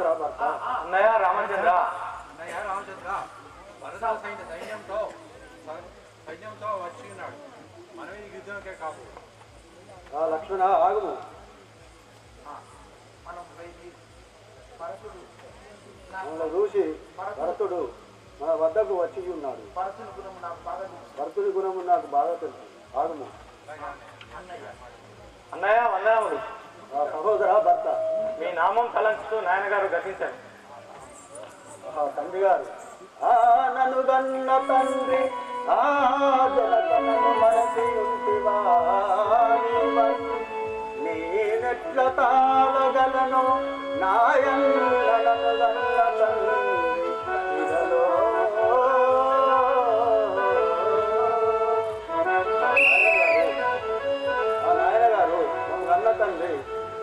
సహోదర భర్త. అన్నయ్య రామచంద్ర, వరద సైన్యంతో వచ్చి ఉన్నాడు. మనమే యుద్ధంకే కాదు. లక్ష్మణ ఆగుము. మనల్ని చూసి భరతుడు మన వద్దకు వచ్చి ఉన్నాడు. భరతుడి గుణము నాకు బాగా తెలుసు. ఆగుము. అన్నయ్య వందనములు. సహోదర భర్త, మీ నామం తలంచుతూ నాయనగారు గతించారు. తండ్రి గారు, నన్ను గన్న తండ్రి జనతనము మరచి ఉంటివా, నేనెట్ల తాళగలను నాయన్నలను గన్న తండ్రి ఇదలో. నాయన గారు, మమ్మ గన్న తండ్రి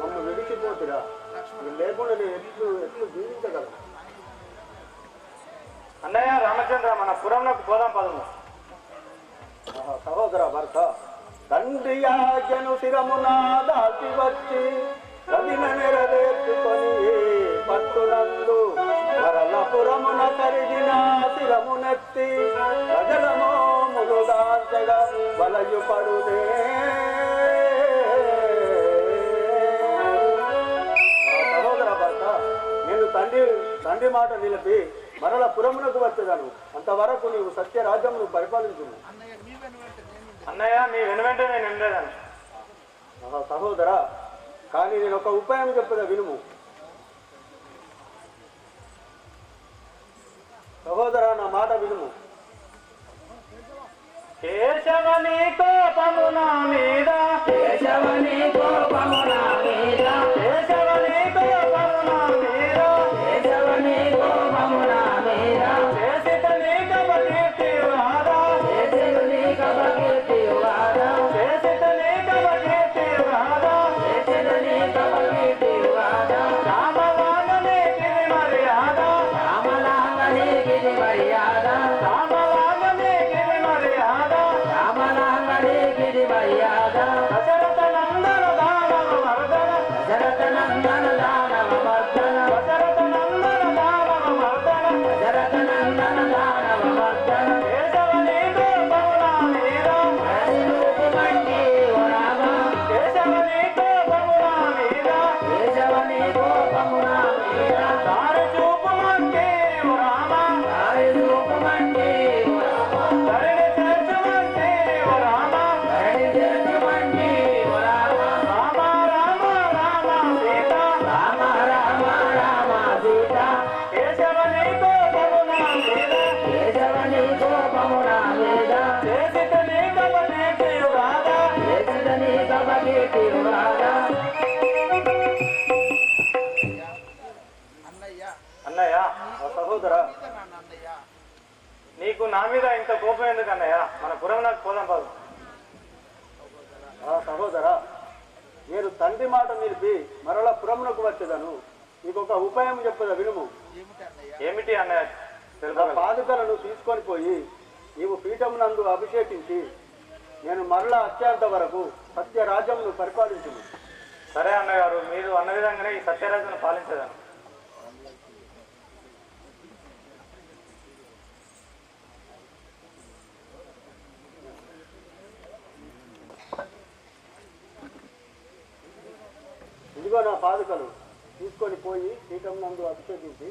మమ్మల్ని విడిచిపోతురా, లేకుండా నేను ఎట్లు జీవించగలను. అన్నయ్య రామచంద్ర, మన పురంలోకి పోదాం పదము. సహోదర భర్త, తండ్రి ఆజ్ఞను శిరమున దాటి వచ్చి కవిన నెరవేర్చుకొని పట్టునందు మరలపురమున కరిగిన శిరమునెత్తి ప్రజలమో ములుగాంచగా వలయు పడుదే. సహోదర భర్త, నేను తండ్రి మాట నిలిపి మరల పురమునకు వచ్చేదాను. అంతవరకు నీవు సత్యరాజ్యమును పరిపాలించు. అన్నయ్య మీ వెనువెంట నేను ఉండేదాను. సహోదర, కానీ నేను ఒక ఉపాయం చెప్పదా వినుము. సహోదర, నా మాట వినుము. కేశవని కోపము నా మీద, కేశవని కోపము నా మీద, కేశవని కోపము నా మీద, కేశవని కోపము నా మీద, చేసిత నీక బకీర్తివాదా, చేసిత నీక బకీర్తివాదా, చేసిత నీక బకీర్తివాదా, చేసిత నీక బకీర్తివాదా, రామలాంగనే గిరి మర్యాద, రామలాంగనే గిరి మర్యాద, రామలాంగనే గిరి మర్యాద, రామలాంగనే గిరి మర్యాద, దశరథ నందన దానవ మర్దన, దశరథ నందన దానవ మర్దన, దశరథ నందన దానవ మర్దన, దశరథ నందన దానవ మర్దన, కేశవని కోపము నా మీద, రూపమంటి ఓ రామ, కేశవని కోపము నా మీద, కేశవని కోపము నా మీద, దారి చూపుమంటే ఓ రామ, దారి రూపమంటి ఓ రామ, ధరణి చేర్చుమంటే ఓ రామ, ధరణి చేర్చుమంటి ఓ రామ, రామ రామ రామ సీత, రామ రామ రామ సీత, కేశవని కోపము నా మీద, కేశవని కోపము నా మీద, చేసిత నీక బకీర్తివాదా, చేసిత నీక బకీర్తివాదా. అన్నయ్య సహోదర, నీకు నా మీద ఇంత కోపం ఎందుకు అన్నయ్య? మన పురం నాకు పోదాం పదు. సహోదర, నేను తండ్రి మాట నిలిపి మరల పురమునకు వచ్చేదాను. నీకు ఒక ఉపాయం చెప్పదా వినుము. ఏమిటి అన్నయ్య? నా తెలుపగలరు. పాదుకలను తీసుకొని పోయి నీవు పీఠం నందు అభిషేకించి నేను మరల వచ్చేంత వరకు సత్యరాజ్యమును పరిపాలించును. సరే అన్నయ్య గారు, మీరు అన్న విధంగానే ఈ సత్యరాజును పాలించదాను. ఇదిగో నా పాదుకలు తీసుకొని పోయి పీఠం నందు అభిషేకించి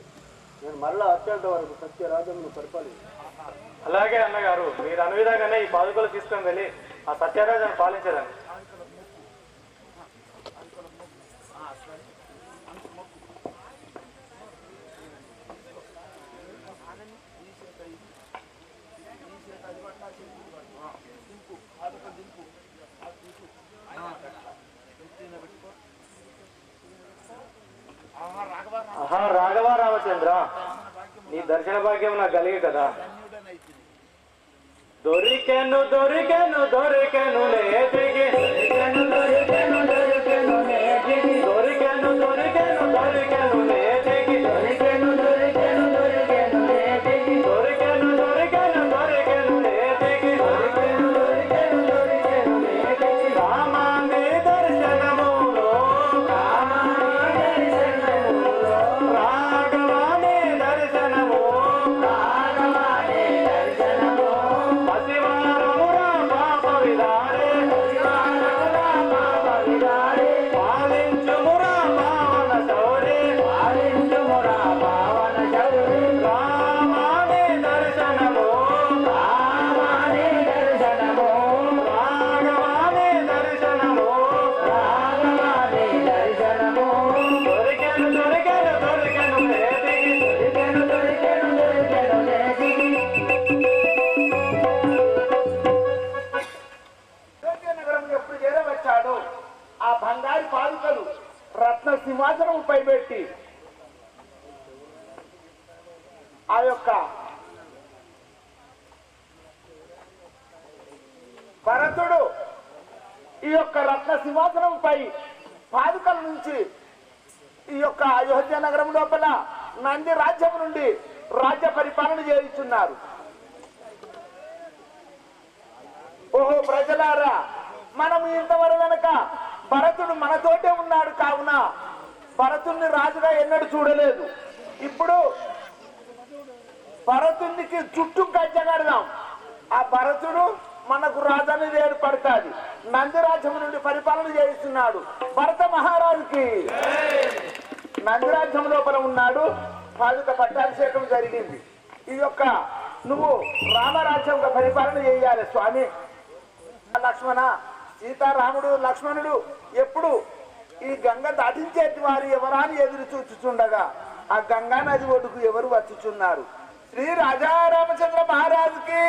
నేను మరలా వచ్చేంత వరకు సత్యరాజ్యమును పరిపాలించు. అలాగే అన్నగారు, మీరు అన్న విధంగానే ఈ పాదుకలు తీసుకొని వెళ్ళి ఆ సత్యరాజును పాలించదాను. రాఘవ రామచంద్ర, నీ దర్శన భాగ్యం నాకు కలిగి కదా. దొరికెను దొరికెను దొరికెను నేటికి, దొరికెను దొరికెను దొరికెను నేటికి, దొరికెను దొరికెను దొరికెను నేటికి, దొరికెను దొరికెను దొరికెను నేటికి, దొరికెను దొరికెను దొరికెను నేటికి, దొరికెను దొరికెను దొరికెను నేటికి, రామాని దర్శనములో, రామాని దర్శనములో, రామ ఆ యొక్క భరతుడు ఈ యొక్క రత్న సింహాసనంపై పాదుకల నుంచి ఈ యొక్క అయోధ్య నగరం లోపల నంది రాజ్యం నుండి రాజ్య పరిపాలన చేయిస్తున్నారు. ఓహో ప్రజలారా, మనం ఇంతవరకు కనుక భరతుడు మనతోటే ఉన్నాడు కావున భరతుణ్ణి రాజుగా ఎన్నడూ చూడలేదు. ఇప్పుడు భరతునికి చుట్టూ కట్టగడదాం. ఆ భరతుడు మనకు రాజు అనేది ఏర్పడుతుంది. నందిరాజ్యం నుండి పరిపాలన చేయిస్తున్నాడు. భరత మహారాజుకి నందిరాజ్యం లోపల ఉన్నాడు. పాదుక పట్టాభిషేకం జరిగింది. ఈ యొక్క నువ్వు రామరాజ్యంగా పరిపాలన చేయాలి స్వామి. లక్ష్మణ, సీతారాముడు లక్ష్మణుడు ఎప్పుడు ఈ గంగ దాటించేటి వారు ఎవరాని ఎదురు చూచుచుండగా ఆ గంగా నది ఒడ్డుకు ఎవరు వచ్చుచున్నారు? శ్రీ రాజా రామచంద్ర మహారాజుకి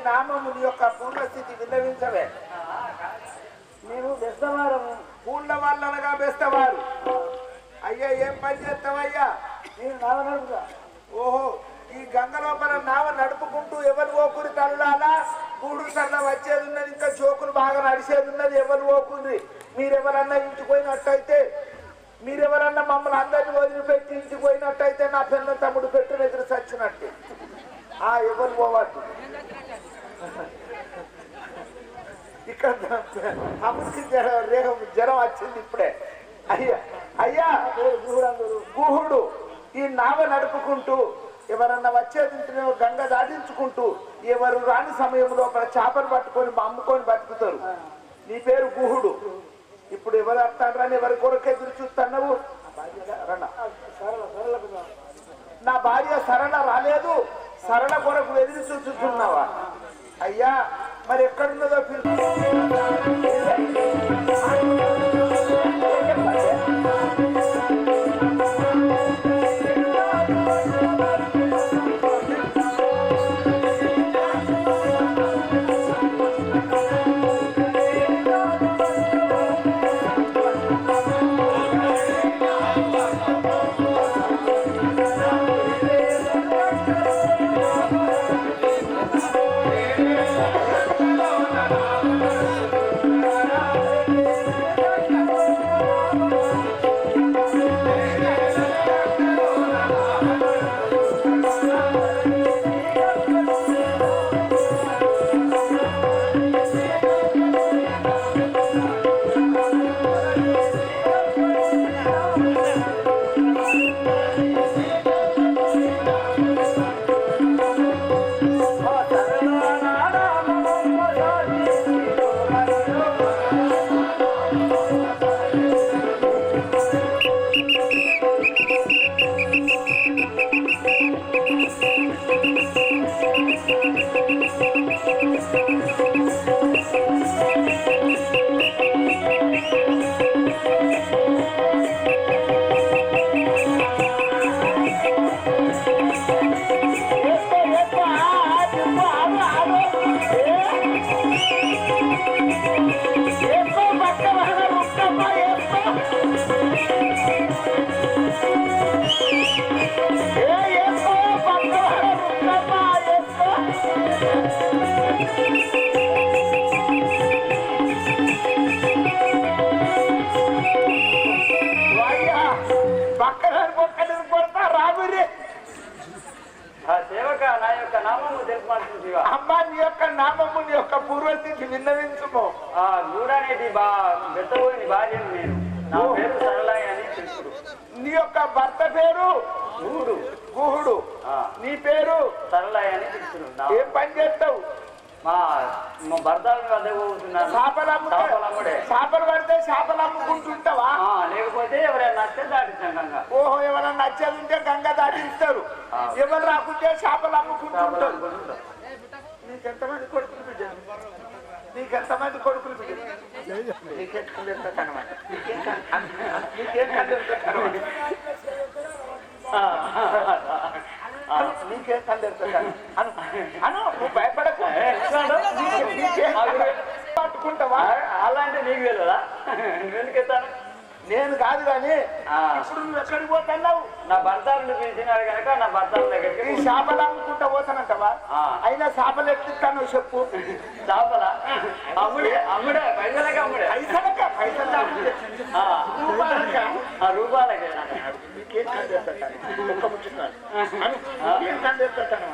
నామముని యొక్క పూర్ణస్థితి విన్నవించవే. మేము బెస్తవారము. పూర్ణ వాళ్ళనగా బెస్తవారు. అయ్యా ఏం పని చేస్తావయ్యా? నేను నావ నడుపుతా. ఓహో, ఈ గంగ లోపల నావ నడుపుకుంటూ ఎవరు ఓకురి తల్లాలా? గూడు సరళ వచ్చేది ఉన్నది, ఇంకా చోకులు బాగా నడిచేది ఉన్నది. ఎవరు ఓకుంది? మీరెవరన్నా ఇంటికి పోయినట్టయితే, మీరెవరన్నా మమ్మల్ని అందరినీ వదిలిపెట్టి ఇంటికి పోయినట్టయితే నా పెద్ద తమ్ముడు పెట్టిన ఎదురు చచ్చినట్టు. ఎవరు పోవద్దు. ఇక్కడ తమ్ముడికి జ్వరం వచ్చింది ఇప్పుడే. అయ్యా గుహుడు ఈ నావ నడుపుకుంటూ ఎవరన్నా వచ్చేది గంగ దాటించుకుంటూ ఎవరు రాని సమయంలో చేపలు పట్టుకొని అమ్ముకొని బతుకుతారు. నీ పేరు గుహుడు. ఇప్పుడు ఎవరు వస్తాడని ఎవరి కొరకు ఎదురు చూస్తున్నావు? నా భార్య సరళ రాలేదు, సరళ కొరకు ఎదురు చూస్తున్నావా? అయ్యా మరి ఎక్కడున్నదో నామము తెలుపమంటుందివా? అమ్మా నీ యొక్క నామము నీ యొక్క పూర్వస్థితి విన్నవించుము. గూడనేది బెత్తబోయిన భార్యను నేను. నా పేరు సరళాయి అని తెలుసుడు. నీ యొక్క భర్త పేరు గూడు గుహుడు, నీ పేరు సరళాయి అని తెలుసుడు. ఏం పని చేస్తావు? మా భర్తల వద్ద పోతున్నాను. చేపలమ్ముడే. చేపలు పడితే చేపలు అమ్ముకుంటుంటావా? లేకపోతే ఎవరైనా నచ్చితే దాటిస్తాం గంగ. ఓహో, ఎవరైనా నచ్చేది ఉంటే గంగ దాటిస్తారు, ఎవరు రాకుంటే చేపలు అమ్ముకుంటుంటారు. నీకెంతమంది కొడుకులు బిడ్డలు? నీకెంతమంది కొడుకులు బిడ్డలు? నీకేం కళ్ళు కనమాట? నీకేం కళ్ళు కనమాట? నీకేం కళ్ళు అను, నువ్వు భయపడకు. పట్టుకుంటావా? అలాంటి నీకు తెలియదా? ఎందుకెత్తాను? నేను కాదు కానీ ఇప్పుడు నువ్వు ఎక్కడికి పోతున్నావు? నా భర్తలు పిలిచినారు కనుక నా భర్తల దగ్గరికి ఈ చేపలు అమ్ముకుంటా పోతానంటవా? అయినా చేపలు ఎట్టిస్తాను చెప్పు. చేపల అమ్ముడే అమ్ముడే పైసలకే అమ్ముడే. పైసలక పైసలు రూపాయలకే. మీకేం కందేస్తాను? మీకేం కందేస్తాను?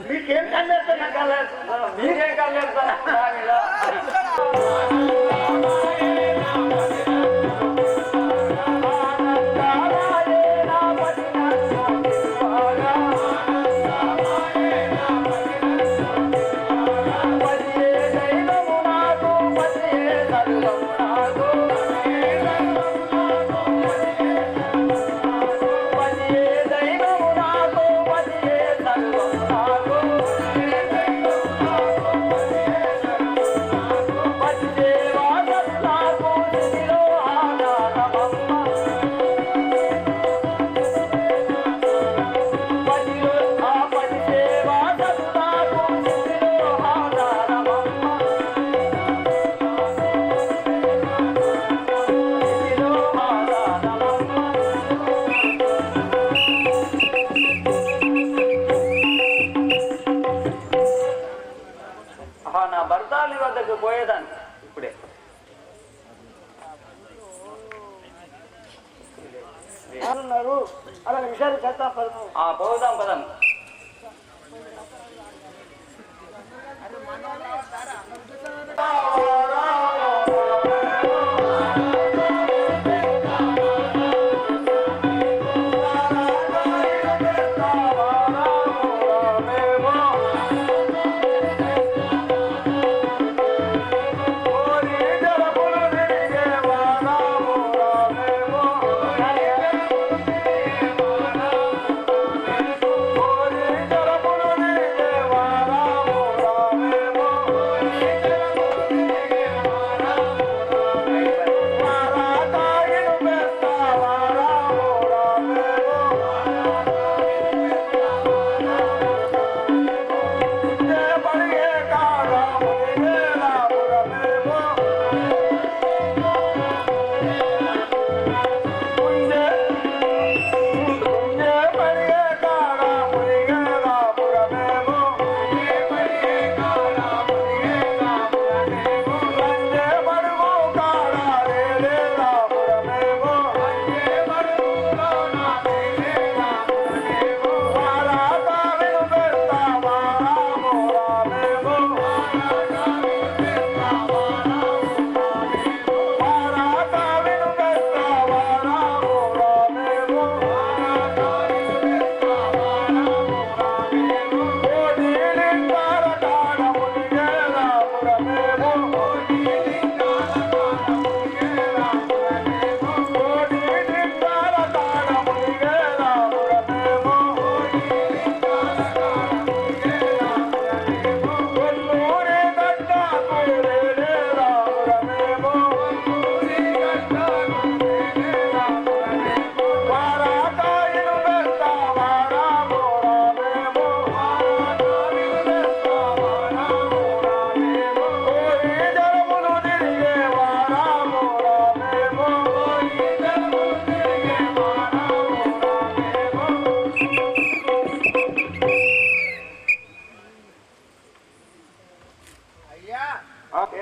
మీకేం కందేస్తాను? మీరేం కళ్ళేస్తాను? నా భర్తని వద్దకు పోయేదాన్ని ఇప్పుడే. అలా విషయాలు చేద్దాం. పోదాం పదం.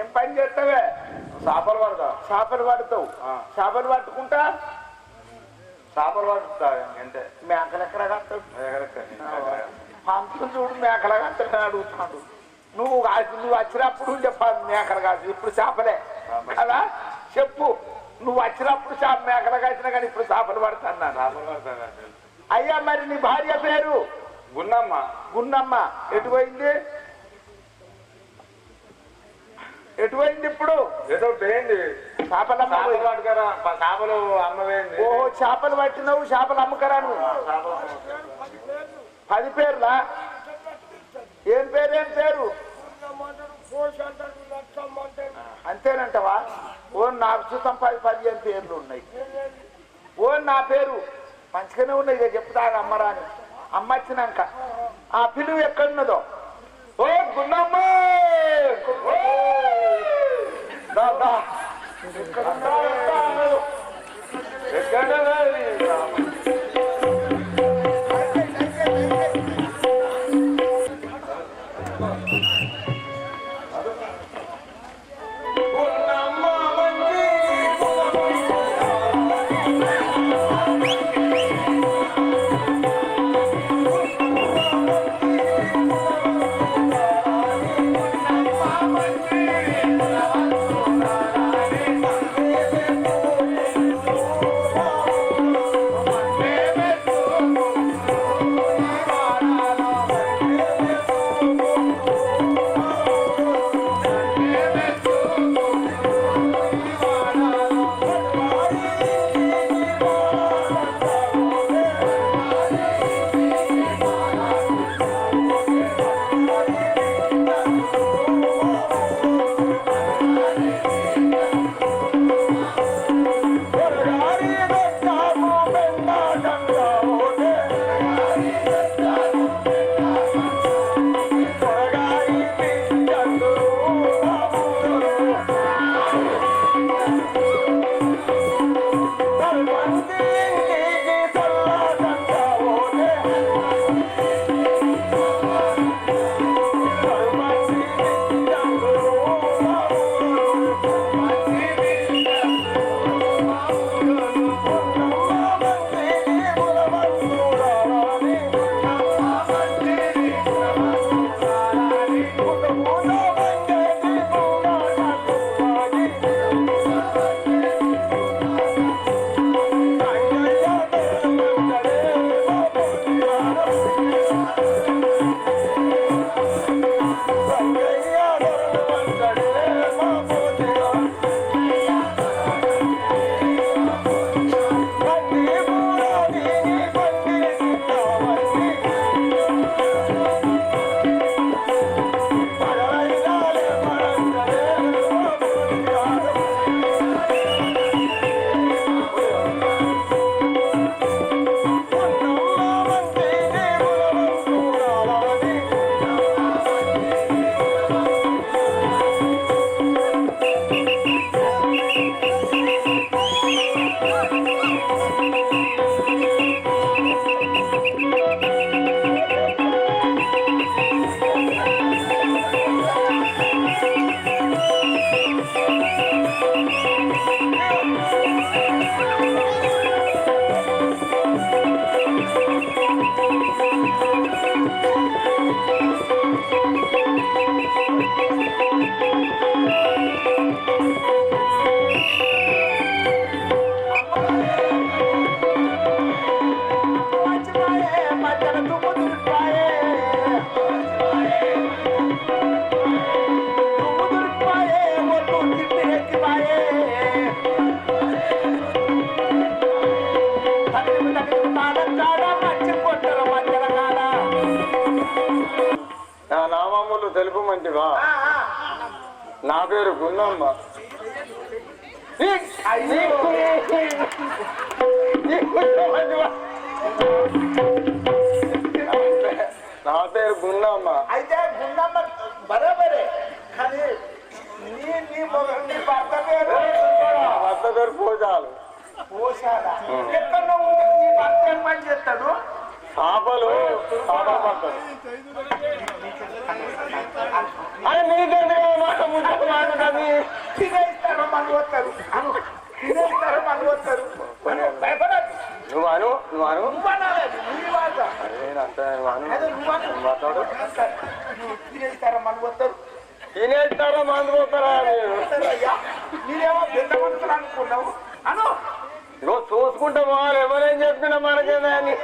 ఏం పని చేస్తావే? చేపలు పడతావు. చేపలు పడతావు. చేపలు పట్టుకుంటా చేపలు పడుతా అంతే. మేకలు ఎక్కడ కడతావు? పంతులు చూడు మేకల గంటలు అడుగుతాడు. నువ్వు వచ్చినప్పుడు చెప్పాలి మేకలు కాదు, ఇప్పుడు చేపలే కదా. చెప్పు, నువ్వు వచ్చినప్పుడు మేకలు కాసిన కానీ ఇప్పుడు చేపలు పడుతున్నాను. అయ్యా మరి నీ భార్య పేరు? గున్నమ్మ. గున్నమ్మ ఎటు పోయింది? ఎటు పోయింది ఇప్పుడు? ఏదో పోయింది. చేపలు పట్టుకరా, చేపలు అమ్మవేయండి. ఓహో, చేపలు పట్టినవు, చేపలు అమ్మకరా నువ్వు. 10 పేర్లా? ఏం పేరు? ఏం పేరు? అంతేనంటవా? ఓ నాకు చూద్దాం 10-15 పేర్లు ఉన్నాయి. ఓ నా పేరు మంచిగానే ఉన్నాయి, ఇక చెప్తాను అమ్మరా అని. అమ్మ వచ్చినాక ఆ పిలువు ఎక్కడున్నదో. ఓ గున్నమ్మ, నా నామములు తెలుపు మంచివా? నా పేరు గున్నమ్మ. నా పేరు గున్నమ్మ. అయితే గున్నమ్మ బరాబరే, కానీ నీ భర్త పేరు? భర్త పేరు పోజాలు. పోసాడా? ఎక్కడ నీ భర్త ఏం పని చేస్తాడు? చేపలు చేపలు పడతాడు. అది నీకెందుకు తినేస్తారో మన వస్తారు, తినేస్తారో మన వస్తారు. భయపడద్దు, నువ్వు అను నువ్వు అనాలి, నీ మాట. నేను అంటే అదే నువ్వు మాట్లాడు తినేస్తారా మన పోతారు తినేస్తారా మందు పోతారా మీరేమో పెద్ద మనుషులు అనుకున్నావు అను ఇగో చూసుకుంటే వాళ్ళు ఎవరేం చెప్పినా మనకేనా అని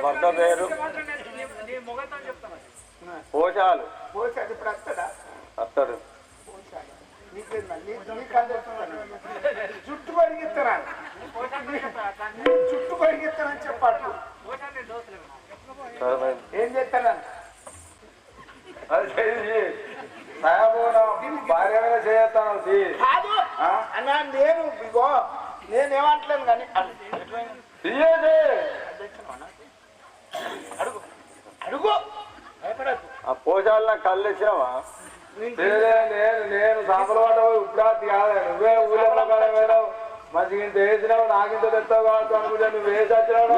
భర్త పేరు పోషాలు పోసాడు ఇప్పుడు వస్తాడా వస్తాడు జుట్టు పరిగెత్తరా జుట్టు పరిగెత్తనని చెప్పట్లు ఏం చేస్తానని భార్య చేస్తాను కాదు అన్నా నేను ఇగో నేనేమంటలేను కానీ అడుగు అడుగు భయపడద్దు ఆ పోషాలు నాకు కళ్ళు ఇచ్చినావా నేను సాపల వాట ఇప్పుడు కాదు నువ్వే ఊళ్ళో పోయినావు మంచిగా ఇంత వేసినావు నాకింత తెస్తావు కాబట్టి అనుకుంటే నువ్వు వేసి వచ్చినావు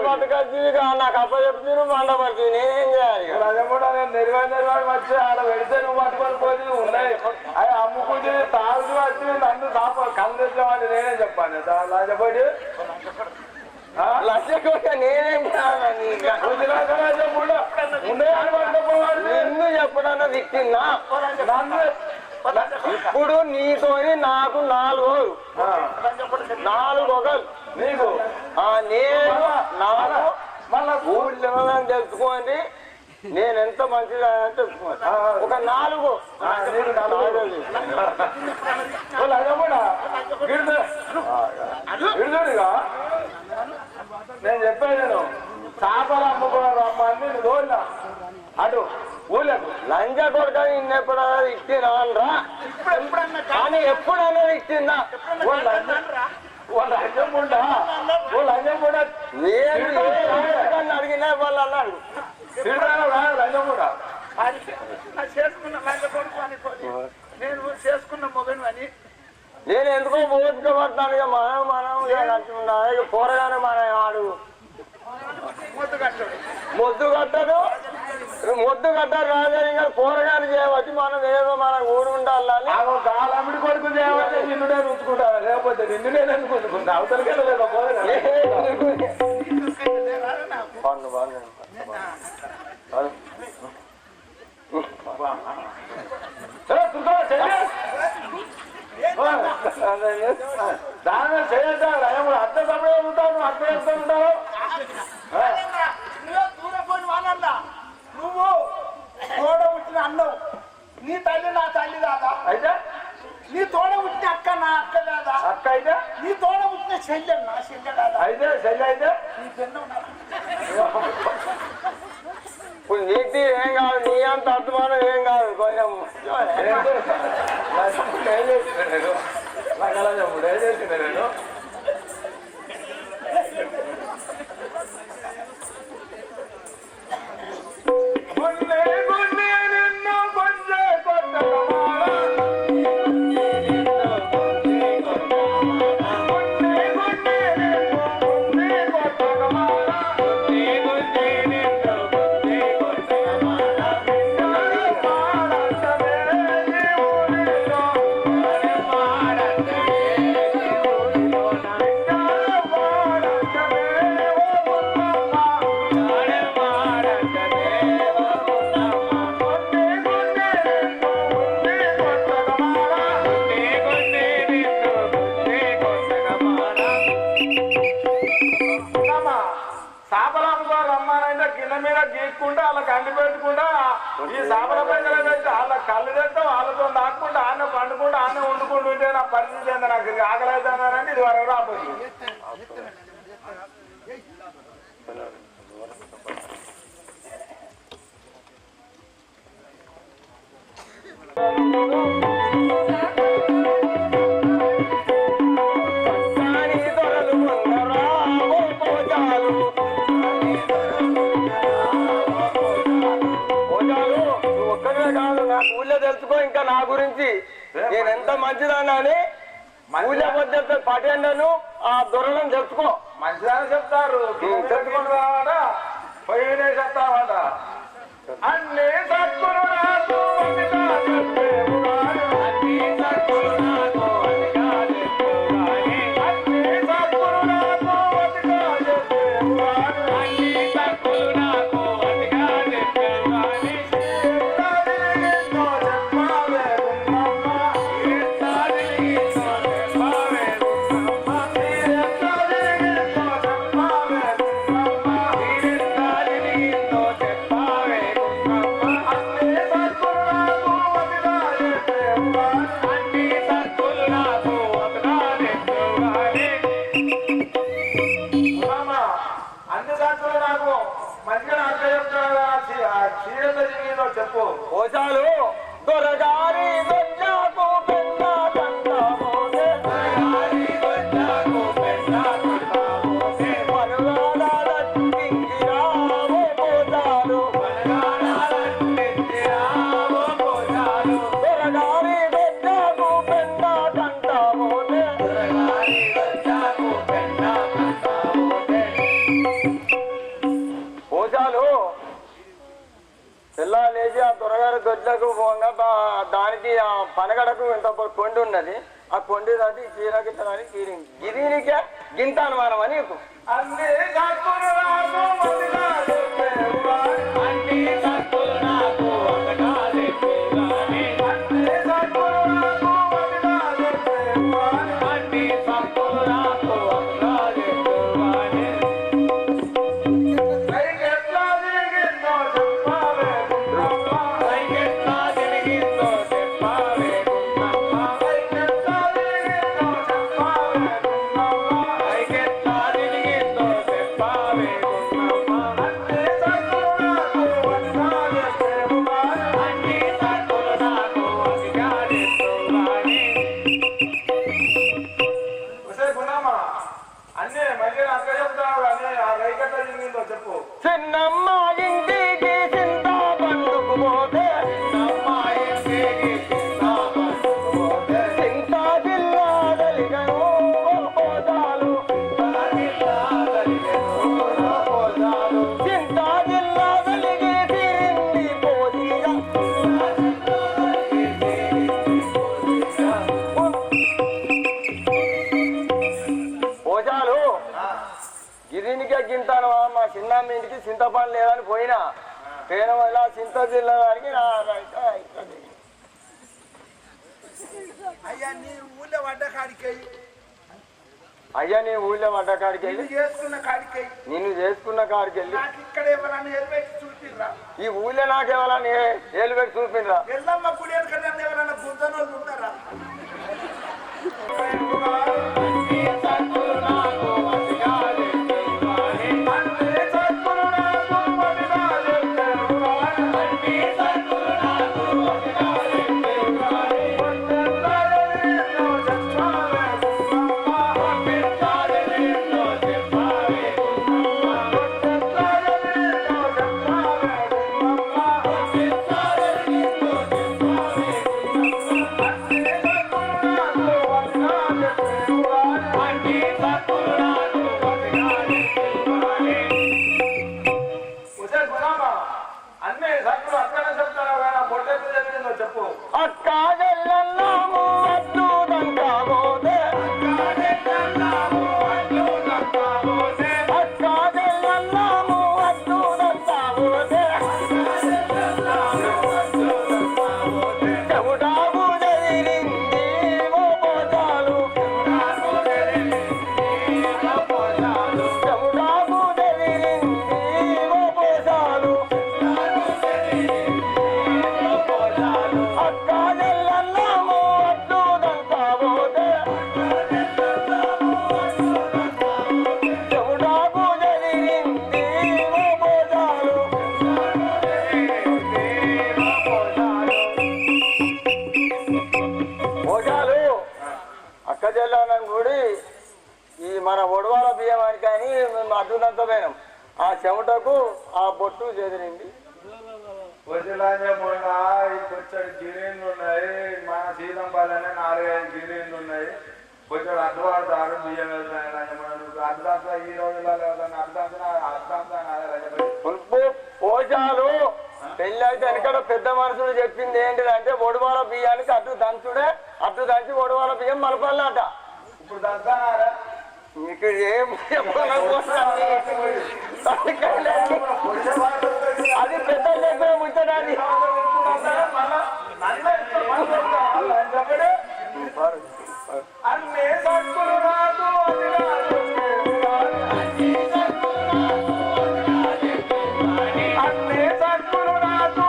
పట్టుకొచ్చి నాకు అప్ప చెప్తే నువ్వు మండపడుతుంది నేనేం చేయాలి అదే కూడా నేను నిర్వాడి వచ్చి ఆడ పెడితే నువ్వు పట్టుకొని పోయి ఉన్నాయి అవి అమ్ముకుంటే తాగుతూ వచ్చి నన్ను సాప కళ్ళు తెచ్చినామని నేనేం చెప్పాను లాజపడి నేనేం నిన్ను చెప్పడానికి తిట్టిందా ఇప్పుడు నీతోని నాకు 4 ఒకరు నీకు నేను నాకు ఊళ్ళో తెలుసుకోండి నేను ఎంత మంచిగా తెలుసుకోండి ఒక 4 నేను చెప్పాను నేను చేపలు అమ్ముకోవడం రమ్మని నేను తోలినా అటు ఊళ్ళకు లంచ కొడుక నిన్నెప్పుడన్నా ఇచ్చిన కానీ ఎప్పుడన్నా ఇచ్చిందా లంచం ఉండా లంచం కూడా నేను అడిగినా వాళ్ళు అన్నాడు లంచం కూడా చేసుకున్న లంచ కొడుకు అనుకోని నేను చేసుకున్న మొగను అని నేను ఎందుకో ఓటుకోబడతాను ఇక మనం పోరగానే మన ఆడు మొద్దు కట్టడు రాజని పోరగాని చేయవచ్చు మనం ఏదో మన ఊరు ఉండాలని గాలమిడి కొడుకు చేయవచ్చు నిన్నునే ఉంచుకుంటా లేకపోతే నిన్నునే ఉంచుకుంటా అవతలకి వెళ్ళలేదు దాని చేద్దాం అర్థ సమయం ఉంటావు అర్థం చేస్తూ ఉంటావు దూరపోయిన వాళ్ళ నువ్వు తోడ పుట్టిన అన్నవు నీ తల్లి నా తల్లి కాదా అయితే నీ తోడ పుట్టిన అక్క నా అక్క కాదా అక్క అయితే నీ తోడ పుట్టిన చెల్లె నా చెల్లె కాదా అయితే చెల్లె అయితే నీ పెన్ను ఇప్పుడు నీకు ఏం కాదు నీ అంత అర్థమానం ఏం కాదు కొంచెం ఏం చేసిన నేను నాకు అలా చెప్పుడు ఏం చేసిన నేను గీక్కుంటా వాళ్ళ కండి పెట్టుకుంటా ఈ సాపల పైసలు పెట్టి వాళ్ళ కళ్ళు తెస్తే వాళ్ళతో నాకుంటా ఆన్న పండుకుంటా ఆన్న వండుకుంటూ ఉంటే నా పరిస్థితి ఏందో నాకు ఆకలి అవుతున్నానంటే ఇది వరకు రాబోతుంది ఒక్కడే కాదు నాకు ఊళ్ళో తెలుసుకో ఇంకా నా గురించి నేను ఎంత మంచిదాన్ని ఊళ్ళో పొద్దు పటేండను ఆ దొరలను చెప్పుకో మంచిదాన్ని చెప్తారు చెప్పుకొని రావాట పోయినే చెప్తావాట అన్ని సత్తులు నాకు చెప్పు ఓసాలు దొరగారి దొంజాకు పెద్ద కంటమోసే దొరగారి దొంజాకు పెద్ద కంటమోసే పనుగాడాలకు కింగిరావో పోజాలు పనుగాడాలకు కింగిరావో పోజాలు దొరగారి దొంజాకు పెద్ద కంటమోసే దొరగారి దొంజాకు పెద్ద కంటమోసే పోజాలు తెల్లా లేచి ఆ దొరగారి దొడ్లకు పోగా దానికి ఆ పనగడకు ఇంత కొండి ఉన్నది ఆ కొండి దాటి చీర గిట్టడానికి గిరినికే గింత అనుమానం అని చిన్నమ్మ ఇంటికి చింత పండుకు పోతే చింత జిల్లా దలిగను పోతాలు చింత జిల్లా దలిగి తిరింది పోదిగా పోజాలు గిరినికే గింతాను మా చిన్నమ్మ ఇంటికి చింతపండు లేదని పోయినా పేన వల్ల చింత జిల్లా దానికి అయ్యా నీ ఊళ్ళో పడ్డ కాడికి అయ్యా నీ ఊళ్ళో పడ్డ కాడికి వెళ్ళి చేసుకున్న కాడికి నిన్ను చేసుకున్న కాడికి వెళ్ళి ఇక్కడ ఎవరన్నా ఎలిపెట్టి చూపిరా ఈ ఊళ్ళో నాకెవరని ఏలు పెట్టి చూపిండ్రా ఎల్లమ్మ గుడి వెనక ఎవరన్నా గుంతనోళ్ళు ఉంటారా అక్క జల్లన్నాము అడ్డు దంకాబోతే అక్క జల్లన్నాము అడ్డు దంకాబోతే చెవుటాకు జరిగింది ఓ పోజాలు చెవుటాకు జరిగింది ఓ పోజాలు అక్క జల్లన్నాము అడ్డు దంకాబోతే చెవుటాకు జరిగింది ఓ పోజాలు పోజాలు అక్క జల్లానని కూడా ఈ మన ఒడవాల బియ్యమానికి కానీ మేము అడ్డునంత పోయినాం ఆ చెమటకు ఆ బొట్టు చెదిరింది గిరీన్లు ఉన్నాయి మన సీతంపల్లి 4-5 గిరీన్లు ఉన్నాయి కొంచెం అందువాడు బియ్యం అర్థాంశ ఈ రోజులలో పోషాలు పెళ్ళి అయితే వెనకడ పెద్ద మనుషులు చెప్పింది ఏంటిదంటే ఒడివాల బియ్యానికి అటు దంచుడే అటు దంచి ఒడివాల బియ్యం మలపాలట. ఇప్పుడు దంచారా మీకు ఏం అది పెద్ద చెప్పే ముచ్చడాది. అన్నీ సక్కులు రాదు అన్నీ సక్కులు రాదు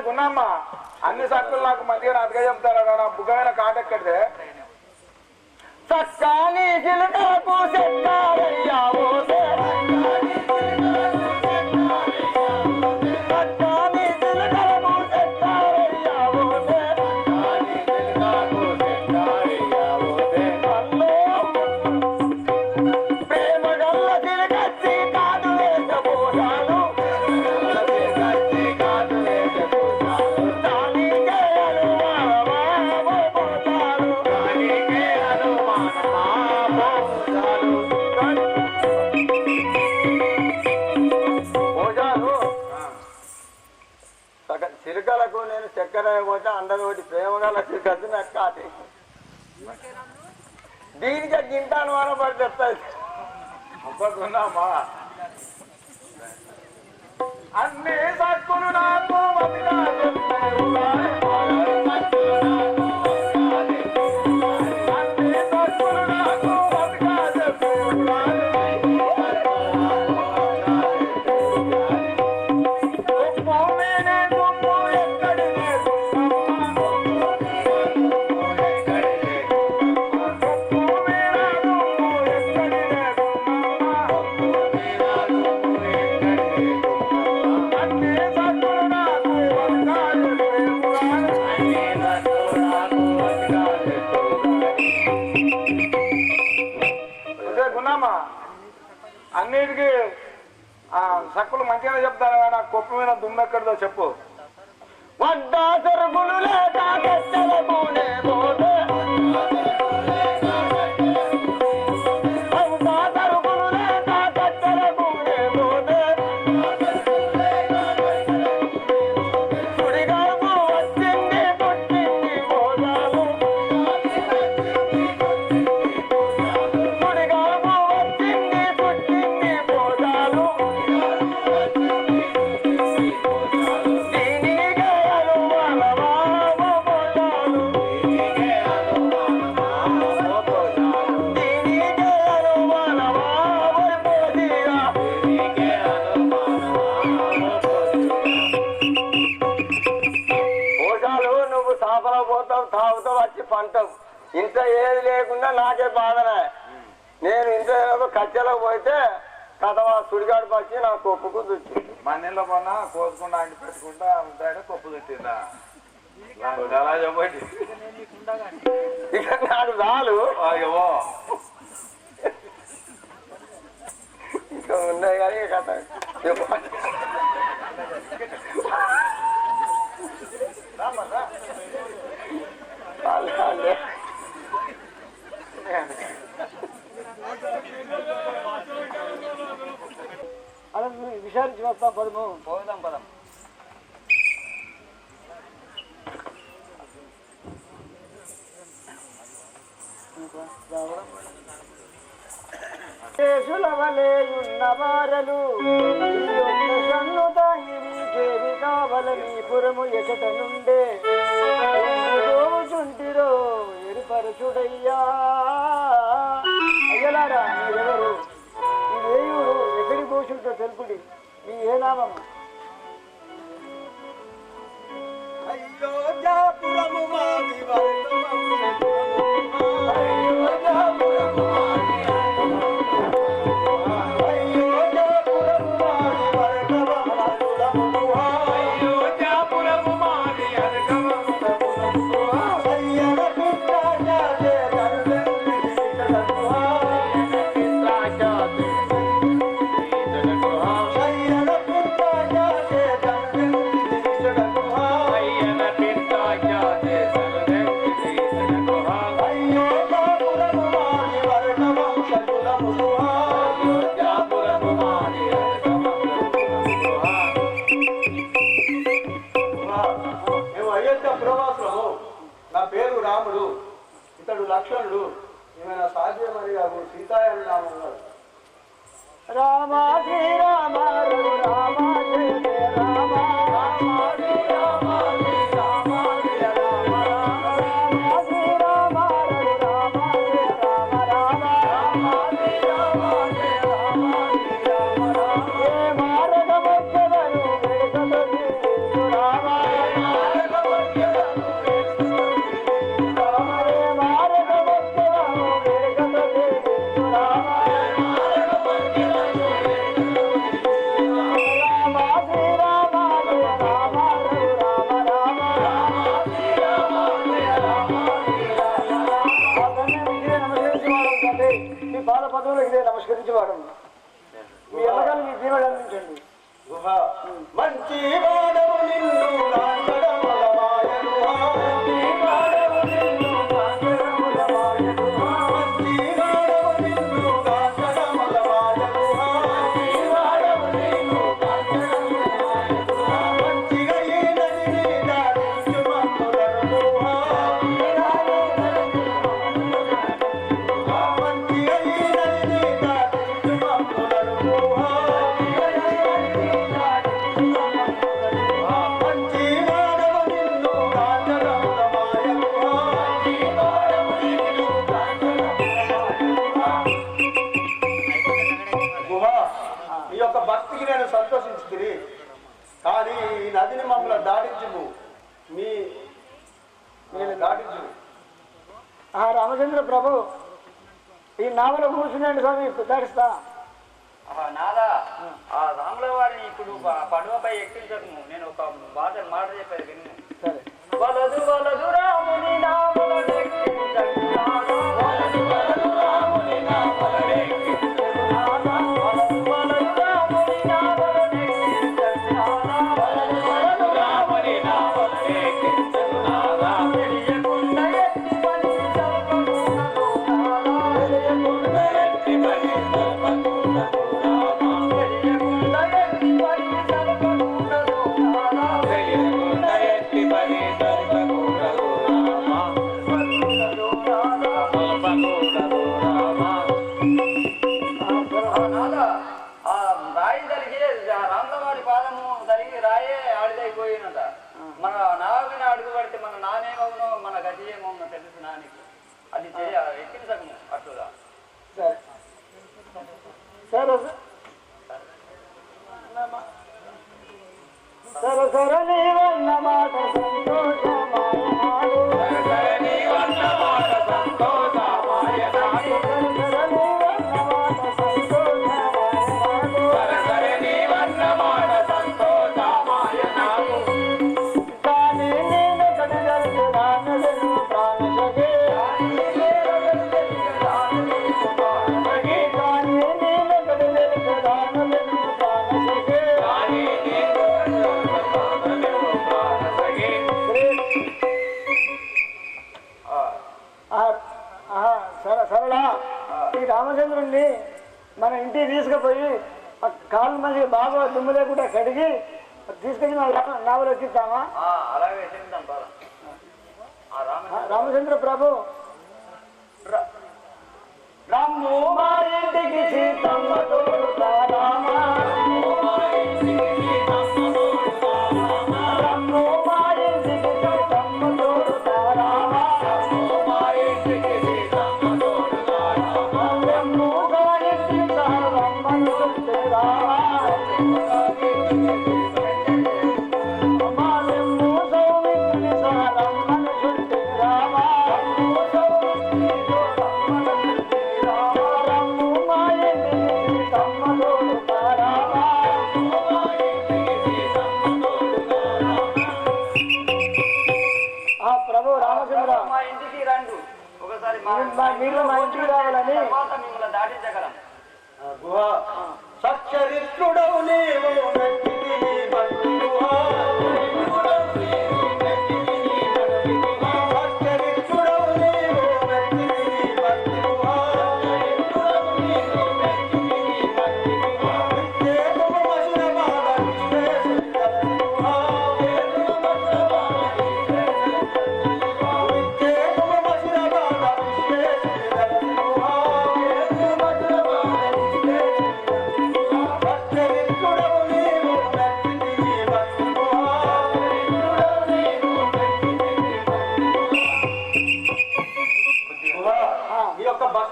గున్నమ్మ అన్ని సక్కులు నాకు మంచిగా అదిగా చెప్తారా నా బుగ్గమైన కాటెక్కడితే సక్కాని చిలుకలకు చెక్కారయ్యావో సక్కాని చిలుకలకు చెక్కారయ్యావో ప్రేమ గల్ల చిలుకచ్చి కాదు వేసపోసాను చిలుకలకు నేను చక్కెర పోతే అందరూ ఒకటి ప్రేమగల చిలుకచ్చు నాకు కాటే దీనికి గింత అనుమానం పడి చెప్తాది. అబ్బకున్నామా అన్ని సక్కులు నాకు అన్నిటికీ సక్కులు మంచిగానే చెప్తారు కానీ కొప్పు మీద దుమ్ము ఎక్కడిదో చెప్పు. వడ్డా సరుకులు లేక కట్టెలకునే పోతే సరుకులు లేక కట్టెలకునే పోతే సుడిగాము వచ్చింది పుట్టింది మోసాలు సుడిగాము వచ్చింది పుట్టింది మోసాలు తాగుతావు వచ్చి పంటవు ఇంత ఏది లేకుండా నాకే బాధనే. నేను ఇంత కట్టెలో పోతే కథ సుడిగాడు పచ్చి నా కొప్పుకు దుచ్చింది. మన్నెల్లో కొన్నా కోసుకుండా అంటి పెట్టుకుంటా ఉంటాడే కొప్పు దుట్టిందా అలా చెప్పండి. ఇక నాడు చాలు ఇక ఉన్నాయి కానీ కథ చెప్పండి. అలా విచారించి వస్తాం పదము పోదాం పదం. కేసులవలేయున్న వారలు చేరి కావలని పురము ఎచట నుండే చుంటిరో ఎరుపరచుడయ్యా. అయ్యలారా మీరెవరు? ఈ వేయుడు ఎక్కడి పోషుంటో తెలుపుడి. మీ ఏ నామం? అయ్యోజాపురము మాది మేము అయోధ్య పురవాసులము. నా పేరు రాముడు, ఇతడు లక్ష్మణుడు. ఏమైనా సాధ్యమని నాకు సీతాయన నామం ఉన్నాడు. రామ శ్రీరామ రామ జయ జయ రామ రామ శ్రీరామ రామ జయ రామ రామ రామ శ్రీరామ రామ జయ రామ రామ రామ శ్రీరామ జయ రామ శ్రీరామ రామ ఏ మార్గమొచ్చదను వెనుకబడి రామ ఏ మార్గమొచ్చదను వెనుకబడి రామ ఏ మార్గమొచ్చదను వెనుకబడి రామ మీ పాద పదవులకు నమస్కరించేవాడు. మీ ఎల్లగాలు మీ దీవెన అందించండి. మంచి వాడవు నిన్ను రాంగడమలమాయను మంచి వాడవు నిన్ను రాంగడమలమాయను మంచి వాడవు నిన్ను రాంగడమలమాయను మంచి వాడవు నిన్ను రాంగడమలమాయను మంచిగా ఈ నదిని దాటించు మమ్ములను మంచిగా ఈ నదిని దాటించు మమ్ములను నీ యొక్క భక్తికి నేను సంతోషించుతుంది. కానీ ఈ నదిని మమ్మల్ని దాటించు, నేను దాటించు. రామచంద్ర ప్రభు, ఈ నావలో కూర్చున్నాడు స్వామి, దాటిస్తా. నాదా ఆ రాముల వారిని ఇప్పుడు పడవపై ఎక్కించకు. నేను ఒక మాట చెప్పేది విను. సరే. వలదు వలదు రాముని నామలను ఎక్కించకు నాదా. వలదు వలదు రాముని నామలను ఎక్కించకు నాదా. వలదు వలదు రాముని నామలను ఎక్కించకు నాదా. వలదు వలదు రాముని నామలను ఎక్కించకు నాదా. తెలియకుండా ఎత్తి పని సర్వగుణలో నాదా. తెలియకుండా ఎత్తి పని సర్వగుణలో నాదా. తెలియకుండా ఎత్తి పని సర్వగుణలో నాదా. తెలియకుండా ఎత్తి పని సర్వగుణలో నాదా. సర్వగుణలో నాదా. సర్వగుణలో నాదా. నాదా ఆ రాయి జరిగి రాములవారి పాదము జరిగి రాయే ఆడిదైపోయినట. మన నావిని అడుగు పడితే మన నానేమవునో మన గతి ఏమవునో తెలుసు నానికి. అది ఎక్కించము అట్లుగా. సరే సరే సరే సరే నీవన్న మాట సంతోషమాయనాడు. సరే నీవన్న మాట సంతోషమాయనాడు. సరే నీవన్న మాట సంతోషమాయనాడు. సరే నీవన్న మాట సంతోషమాయనాడు. కానీ నేను కడిగలిగి రానలను ప్రాణసగే. కానీ నేను కడిగలిగి రానలను ప్రాణసగే. కానీ నేను కడిగలిగి రానలను ప్రాణసగే. కానీ నేను సరళ, ఈ రామచంద్రుణ్ణి మన ఇంటికి తీసుకుపోయి ఆ కాళ్ళు మంచిగా బాగా దుమ్ము లేకుండా కడిగి తీసుకొచ్చి నావలో ఎక్కిస్తామా? అలాగే చెప్తాం. రామచంద్ర ప్రభు, రమ్ము మా ఇంటికి సీతమ్మ తోడుతా రామా. రమ్ము మా ఇంటికి సీతమ్మ తోడుతా రామా. రమ్ము మా ఇంటికి సీతమ్మ తోడుతా రామా. రమ్ము మా ఇంటికి సీతమ్మ తోడుతా రామా. రమ్ము మా ఇంటికి సహరమ్మను చుట్టే రామా. అమ్మా రమ్ము సౌమిత్రి సహరమ్మను చుట్టే రామా. రమ్ము సౌమిత్రి సహరమ్మను చుట్టే రామా. రమ్ము మా ఇంటికి సీతమ్మ తోడుతా రామా. రమ్ము మా ఇంటికి సీతమ్మ తోడుతా రామా. ఆ ప్రభు రామచంద్ర, మా ఇంటికి రండు ఒకసారి. మీరు మా ఇంటికి రావాలని తర్వాత మిమ్మల్ని దాటించగలం. గుహ సచ్చరిత్రుడవు నీవు మెట్టిది నీ భక్తి గుహ. సచ్చరిత్రుడవు నీవు మెట్టిది నీ భక్తి గుహ. సచ్చరిత్రుడవు నీవు మెట్టిది నీ భక్తి గుహ. సచ్చరిత్రుడవు నీవు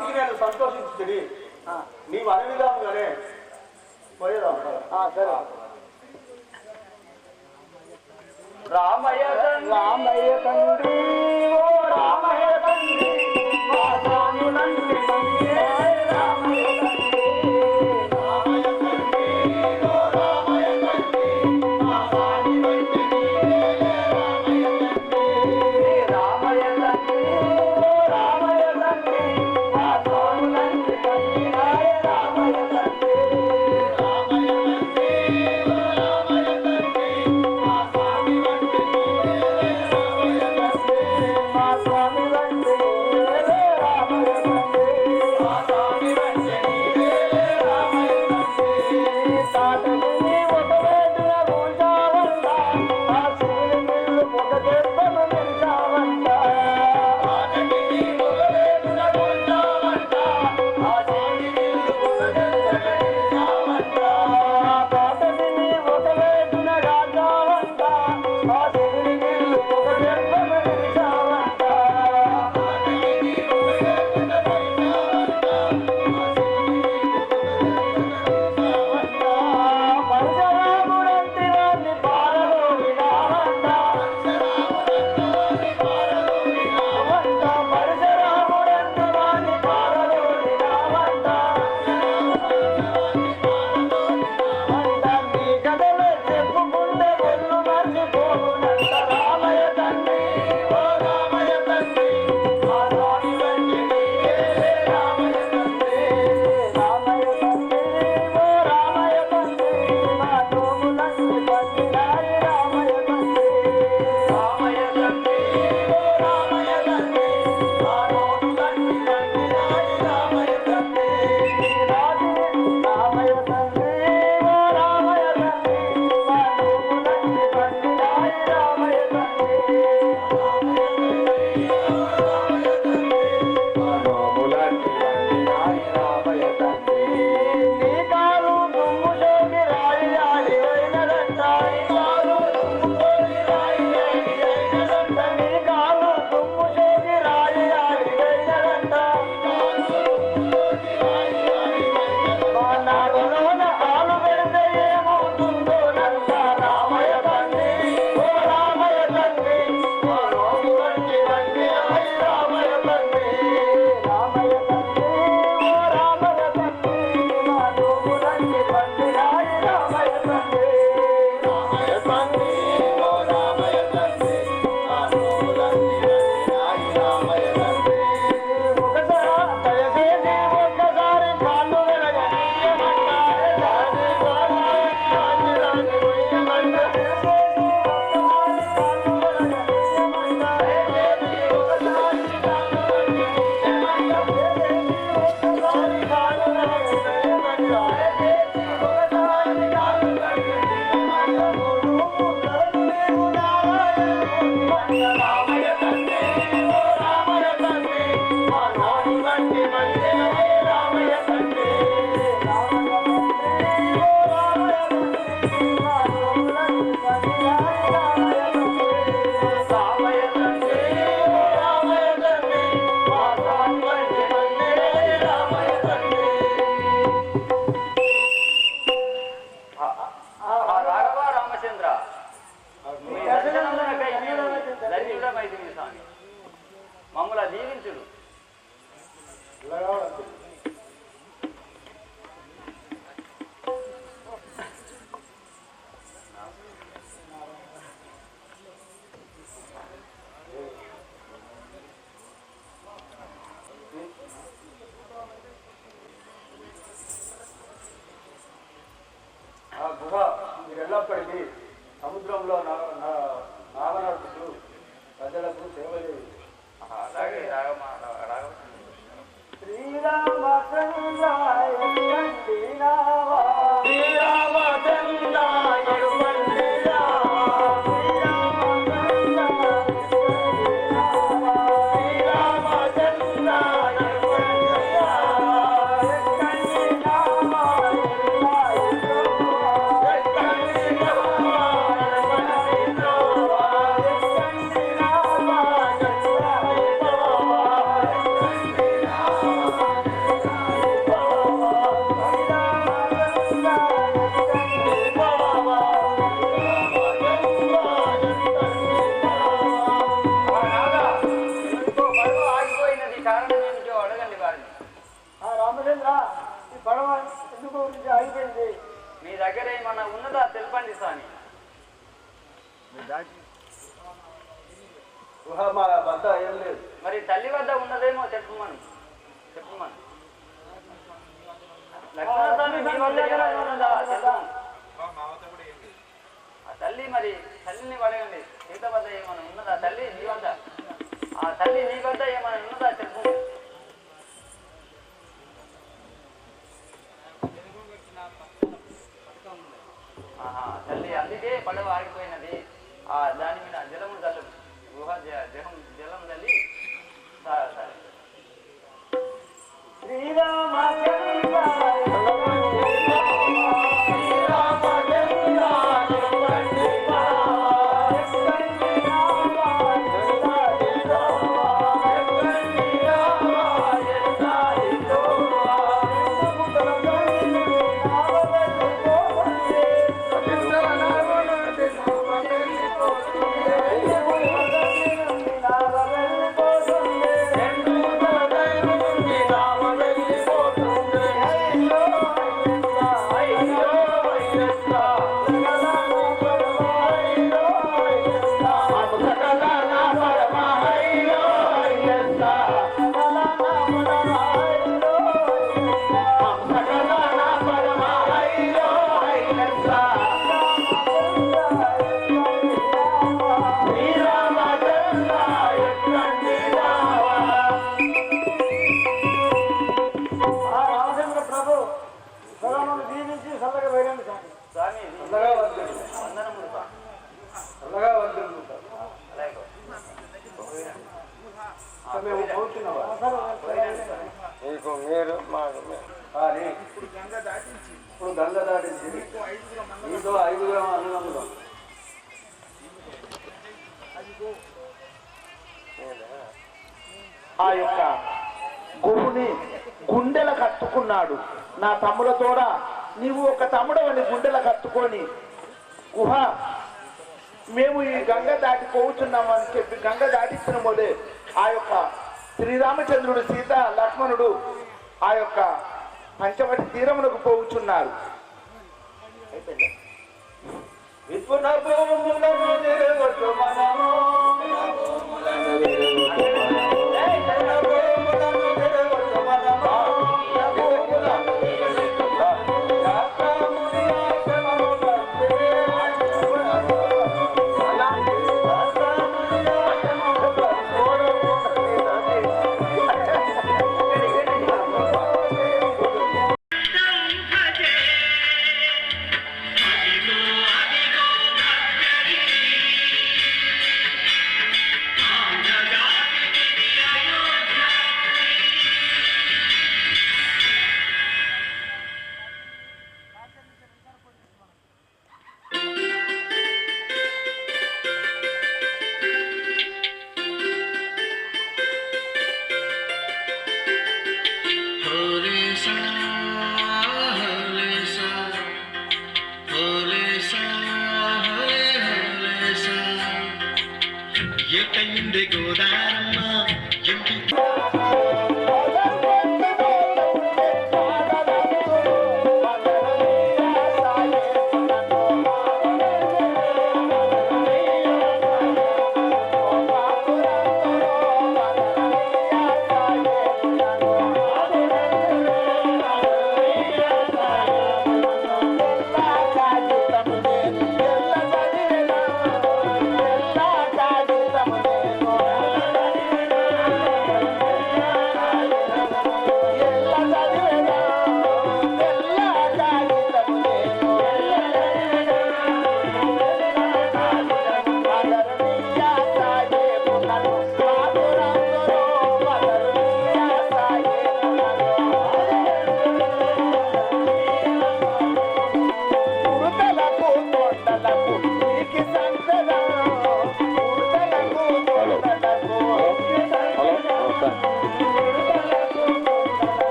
భక్తికి నేను సంతోషించుతుంది నీవు అనే విధంగానే పోయేదాం. సరే. రామయ్య రామయ్య తండ్రి ఓ రామయ్య తండ్రి మా స్వాములంటి తండ్రి రామయ్య తండ్రి రామయ్య తండ్రి ఓ రామయ్య తండ్రి మా స్వాములంటి రామయ్య తండ్రి రామయ్య తండ్రి ఓ రామయ్య తండ్రి మా స్వాములంటి తండ్రి రామయ్య తండ్రి రామయ్య తండ్రి ఓ రామయ్య తండ్రి మా స్వాములంటి మా స్వామి వంటి రామయ్య తండ్రి మా స్వామి వంటి రామయ్య తండ్రి తాతని ఒక వేటున పూజావంట ఆ శివుని ఒక దెబ్బను నిలిచావంట తాతని ఒక వేటున పూజావంట ఆ శివుని ఒక దెబ్బను నిలిచావంట తాతని ఒక వేటున రాజావంట ఆ శివుని ఒక దెబ్బను నిలిచావంట పరశురాముడంటి వాణ్ణి పారలో వినావంట పరశురాముడంటి వాణ్ణి పారలో వినావంట నీ కథలే చెప్పుకుంటే ఒళ్ళు మర్చిపోవునంట రామయ్య తండ్రి ఓ రామయ్య తండ్రి మా స్వామి వంటి రామయ్య తండ్రి రామయ్య తండ్రి ఓ రామయ్య తండ్రి మా తోములంటి తండ్రి రామయ్య తండ్రి రామయ్య తండ్రి ఓ రామయ్య తండ్రి మా తోములంటి తండ్రి రామయ్య తండ్రి రామయ్య తండ్రి ఓ రామయ్య తండ్రి మా తోములంటి తండ్రి రామయ్య తండ్రి నీ కాలు దుమ్ము సోకి రాయి ఆడి అయినదంట నీ కాలు దుమ్ము సోకి రాయి అయినదంట నీ కాలు దుమ్ము సోకి రాయి ఆడి అయినదంట మా నాగలోన కాలు పెడితే ఏమవుతుందోనంట రామయ్య తండ్రి ఓ రామయ్య తండ్రి మా నోము వంటి వంటి రామయ్య తండ్రి రామయ్య తండ్రి ఓ రామయ్య తండ్రి మా నోము వంటి వంటి రామయ్య తండ్రి రామయ్య తండ్రి ఓ రామయ్య తండ్రి మా నోము వంటి వంటి రామయ్య తండ్రి ఒకసారి దయచేసి ఒక్కసారి కాళ్ళు రామయ్య తండ్రి ఓ రామయ్య తండ్రి మా నాని వంటి వంటి రామయ్య తండ్రి రామయ్య తండ్రి ఓ రామయ్య తండ్రి మా నోములంటి తండ్రి రామయ్య తండ్రి రామయ్య తండ్రి ఓ రామయ్య తండ్రి మా స్వామి వంటి వంటి రామయ్య తండ్రి రాఘవ రామచంద్ర మీ దర్శనమునకై మేము ధన్యులమైతిమి స్వామి మమ్ముల దీవించుడు ఆ గుహ మీరు ఎల్లప్పటికీ సముద్రంలో నాగనడుపుతూ ప్రజలకు సేవ చేయండి. అలాగే రాఘవ శ్రీరామచంద్రాయ కండి నావా శ్రీరామచంద్రాయ కండి నావా శ్రీరామచంద్రాయ కండి నావా కండి నావా ఎందుకు ఆగిపోయింది? మీ దగ్గర ఏమన్నా ఉన్నదా తెలపండి స్వామి. మా వద్ద ఏం లేదు. మరి తల్లి వద్ద ఉన్నదేమో చెప్పమని. లక్ష్మణస్వామి మీ వద్ద ఏమైనా ఉన్నదా చెప్పు. ఆ తల్లి మరి తల్లిని అడగండి. సీత వద్ద ఏమైనా ఉన్నదా తల్లి నీ వద్ద? ఆ తల్లి నీ వద్ద ఏమైనా ఉన్నదా చెప్పు. తల్లి అందుకే పడవ ఆగిపోయినది. దాని మీద జలము చల్లు. గుహ జలం తల్లి. సరే శ్రీరామ మీకు మీరు మాకు కానీ ఇప్పుడు గంగ దాటించి మీతో 5 అన్నదమ్ములు. ఆ యొక్క గుహుని గుండెల కట్టుకున్నాడు. నా తమ్ములతోడా నీవు ఒక తమ్ముడవని గుండెల కట్టుకొని గుహ మేము ఈ గంగ దాటి పోతున్నామని చెప్పి గంగ దాటించిన మొదే ఆ యొక్క శ్రీరామచంద్రుడు సీత లక్ష్మణుడు ఆ యొక్క పంచవటి తీరమునకు పోవుచున్నారు.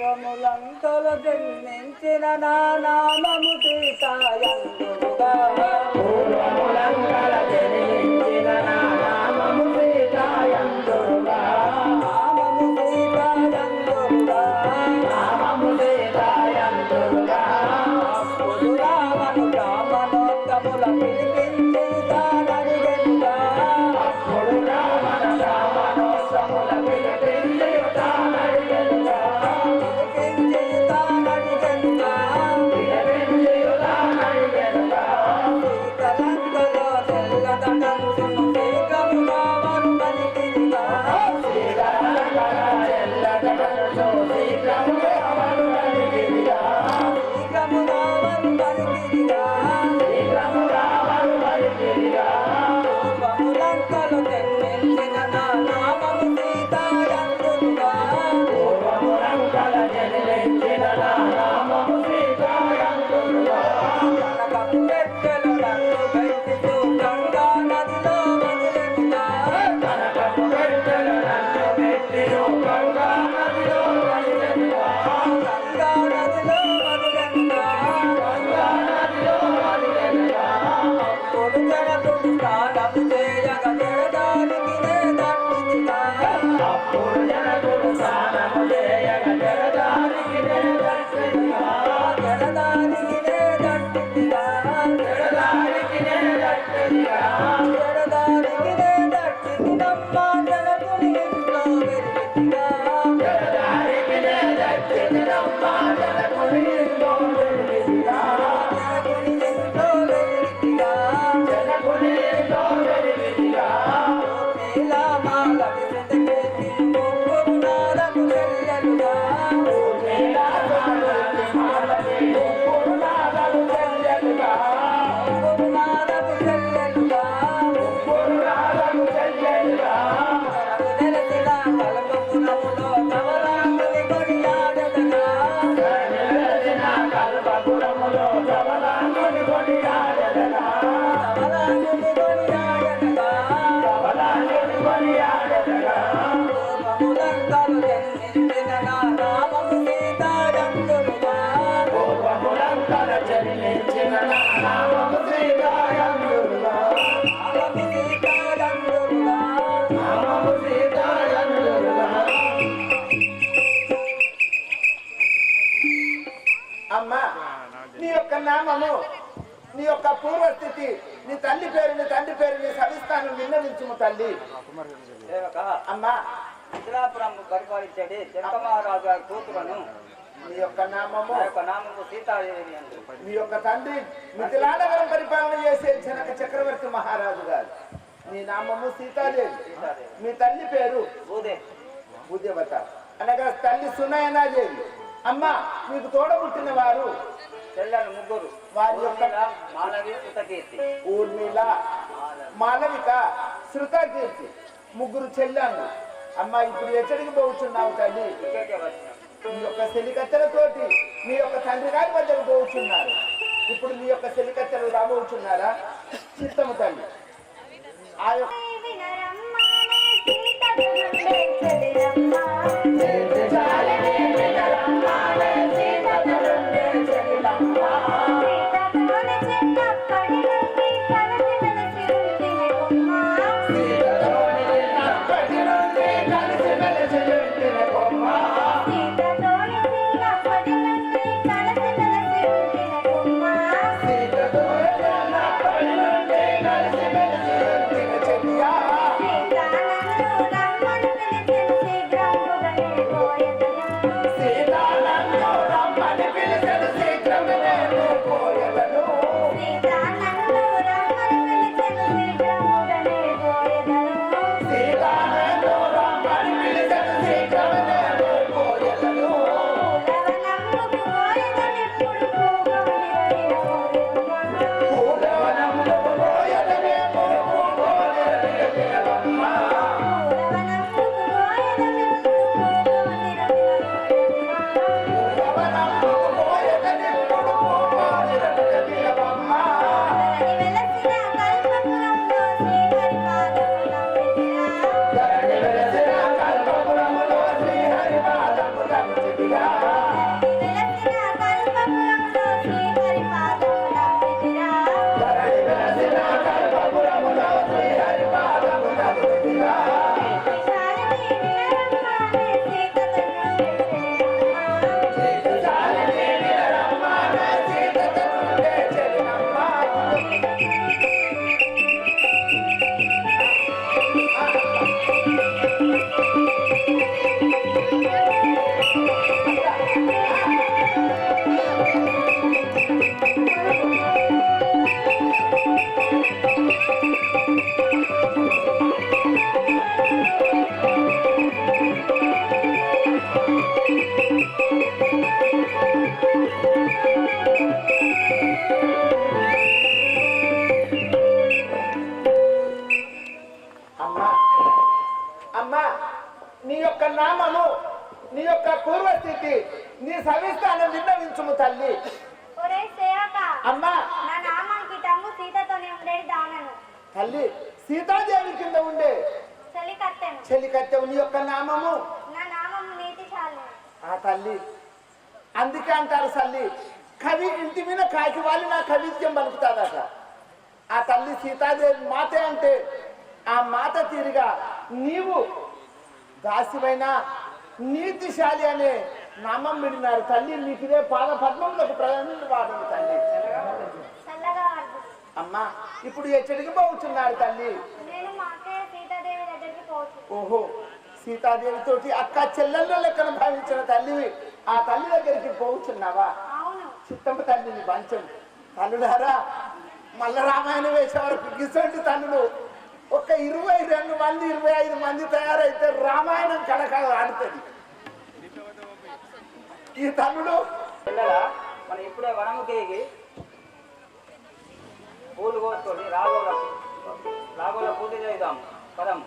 పూర్వములంకల జన్మించిన నా నామము సీతాయందుగా పూర్వములంకల జన్మించిన నా నామము సీతాయందుగా నామము సీతాయందుగా నామము సీతాయందుగా అప్పుడు రామను రామనోత్తముల పిలిపించి తానడిగెనుగా అప్పుడు రామను రామనోత్తముల పిలిపించి తానడిగెనుగా పిలిపించి తానడిగెనుగా పిలిపించి తానడిగెనుగా సీతలంకలో తెల్లదటంచును శీఘ్రముగా వను పలికిరిగా సీతలంకలో తెల్లదటంచును శీఘ్రముగా వను పలికిరిగా శీఘ్రముగా వను పలికిరిగా శీఘ్రముగా వను పలికిరిగా పూర్వములంకలో జన్మించిన నా నామము సీతాయందుగా పూర్వములంకల జన్మించిన నా నామము సీతాయందుగా కనకపు పెట్టెలు నన్ను గైపితూ గంగా నదిలో వదిలెనుగా కనకపు పెట్టెలు నన్ను పెట్టియు గంగా నదిలో వదిలెనుగా గంగా నదిలో వదిలెనుగా గంగా నదిలో వదిలెనుగా అప్పుడు జనకుడు స్నానము చేయగ జడదానికి దట్టిదిగా అప్పుడు జనకుడు స్నానము చేయగ జడదానికి దట్టిదిగా జడదానికి దట్టిదిగా జడదానికి దట్టిదిగా జడదానికి దట్టిదినమ్మా జనకుని ఇంట్లో వెలిగితిగా జడదానికి దట్టిదినమ్మా జనకుని ఇంట్లో వెలిగితిగా జనకుని ఇంట్లో వెలిగితిగా జనకుని ఇంట్లో వెలిగితిగా నీలమాల విసెదకేసి ముగ్గురునాలకు చెల్లెలుగా నీలమాల ముగ్గురునాలకు చెల్లెలుగా ముగ్గురునాలకు చెల్లెలుగా ముగ్గురునాలకు చెల్లెలుగా నెలసిన కల్పపురములో కవలాంగుని కొనియాడెదగా నెలసిన కల్పపురములో కవలాంగుని కొనియాడెదగా కవలాంగుని కొనియాడెదగా కవలాంగుని కొనియాడెదగా పూర్వములంకలు జన్మించిన నా నామము సీతాయందుగా పూర్వములంకల జన్మించిన నా నామము సీతాయందుగా నామము సీతాయందుగా నామము సీతాయందుగా అమ్మా నీ యొక్క నామము నీ యొక్క పూర్వస్థితి నీ తల్లి పేరు నీ తండ్రి పేరు నీ సవిస్తాను విన్నవించుము తల్లి సేవక అమ్మా మిథిలాపురం పరిపాలించేది జనకమహారాజు గారి కూతురను నీ యొక్క నామము నా యొక్క నామము సీతాదేవి అందు నీ యొక్క తండ్రి మిథిలానగరం పరిపాలన చేసే జనక చక్రవర్తి మహారాజు గారు నీ నామము సీతాదేవి మీ తల్లి పేరు భూదే భూదేవత అనగా తల్లి సునయనాదేవి అమ్మా మీకు తోడబుట్టిన వారు చెల్లెలు ముగ్గురు వారి యొక్క ఊర్మిళ, మానవి సుతకీర్తి ఊర్మిళ మాలవిక శృతకీర్తి ముగ్గురు చెల్లెళ్ళు అమ్మా ఇప్పుడు ఎక్కడికి పోవచ్చున్నావు తల్లి ఇక్కడికే వచ్చినాం మీ యొక్క సెలికత్తెలతోటి మీ యొక్క తండ్రి గారి వద్దకు పోవచ్చున్నారు ఇప్పుడు మీ యొక్క సెలికత్తెలు రాబోచున్నారా చిత్తము తల్లి ఆ యొక్క సీతానను రమ్మని పిలిచిన శీఘ్రము నీ సవిస్తానం విన్నవించుము తల్లి. ఒరే సేవక, అమ్మా నా నామానికి టంగు సీతతోనే ఉండేది దానను. తల్లి, సీతాదేవి కింద ఉండే చెలికత్తెను. చెలికత్తెవు. నీ యొక్క నామము? నా నామము నీతిశాలిని. ఆ తల్లి, అందుకే అంటారు తల్లి, కవి ఇంటి మీద కాకి వాళ్ళు నా కవిత్యం పలుకుతాదట. ఆ తల్లి సీతాదేవి మాతే అంటే ఆ మాత తీరుగా నీవు దాసివైన నీతిశాలి అనే నామం విడినారు తల్లి. నీకు ఇదే పాద పద్మంలోకి ప్రజలు వాడను తల్లి. చల్లగా అర్థం. అమ్మా, ఇప్పుడు ఎచ్చడికి పోతున్నారు తల్లి? నేను మా అక్కయ్య సీతాదేవి దగ్గరికి పోవచ్చు. ఓహో, సీతాదేవి తోటి అక్క చెల్లెల్లో లెక్కన భావించిన తల్లివి ఆ తల్లి దగ్గరికి పోతున్నావా? అవును. చిత్తమ్మ తల్లిని పంచం తల్లుడారా. మళ్ళా రామాయణం వేసే వరకు గిసంటి తల్లులు ఒక 22 మంది 25 మంది తయారైతే రామాయణం కడకడ ఆడుతుంది. ఈ తల్లుడు పిల్లలా మనం ఇప్పుడే వనముకేగి పూలు కోసుకొని రాగోల పూజ చేద్దాం పదం.